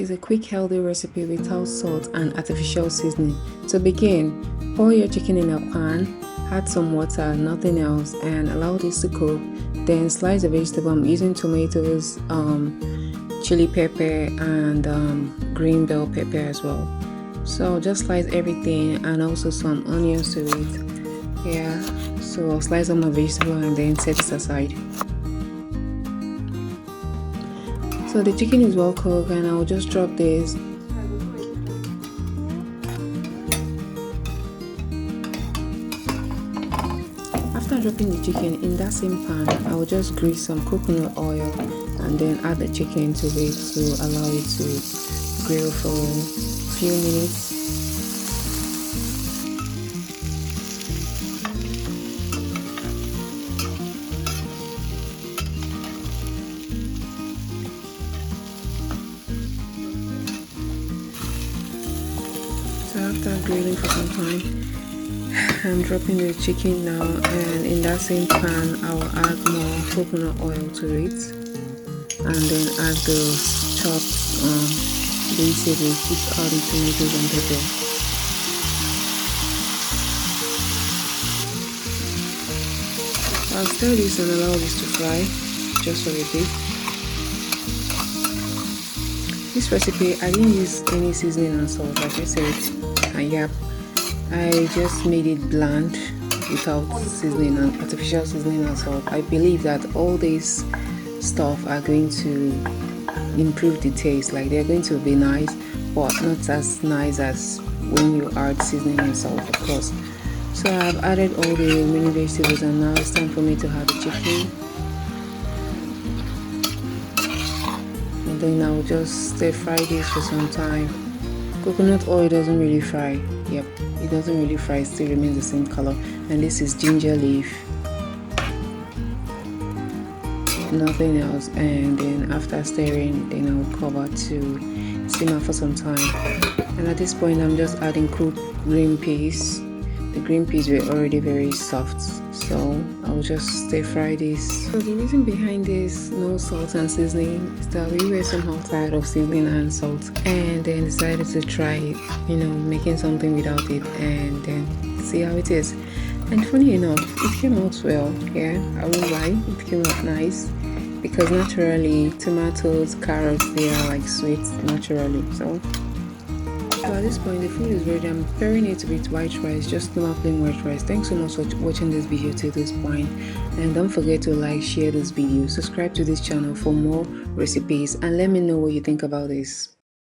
is a quick healthy recipe without salt and artificial seasoning. To begin, pour your chicken in a pan, add some water, nothing else, and allow this to cook. Then slice the vegetable. I'm using tomatoes, chili pepper, and green bell pepper as well. So just slice everything and also some onions to it. Yeah, so I'll slice on my vegetable and then set it aside. So the chicken is well cooked and I'll just drop this. After dropping the chicken in that same pan, I will just grease some coconut oil and then add the chicken to it to allow it to grill for a few minutes. So after grilling for some time, I'm dropping the chicken now, and in that same pan I will add more coconut oil to it and then add the chopped vegetables, which are the tomatoes and pepper. I'll stir this and allow this to fry just for a bit. This recipe I didn't use any seasoning and salt, like I said, and yeah, I just made it bland without seasoning and artificial seasoning and salt. I believe that all these stuff are going to improve the taste, like they're going to be nice, but not as nice as when you add seasoning and salt, of course. So I've added all the mini vegetables and now it's time for me to add the chicken. And then I'll just stir fry this for some time. Coconut oil doesn't really fry. Yep, it doesn't really fry, it still remains the same color. And this is ginger leaf, nothing else. And then after stirring, then I'll cover to simmer for some time. And at this point I'm just adding cooked green peas. The green peas were already very soft, so I'll just stir fry this. So the reason behind this no salt and seasoning is that we were somehow tired of seasoning and salt and then decided to try it, making something without it and then see how it is. And funny enough, it came out well. Yeah, I won't lie, it came out nice because naturally tomatoes, carrots, they are like sweet naturally. So at this point the food is ready. I'm preparing it with white rice, just normal plain white rice. Thanks so much for watching this video to this point, and don't forget to like, share this video, subscribe to this channel for more recipes, and let me know what you think about this.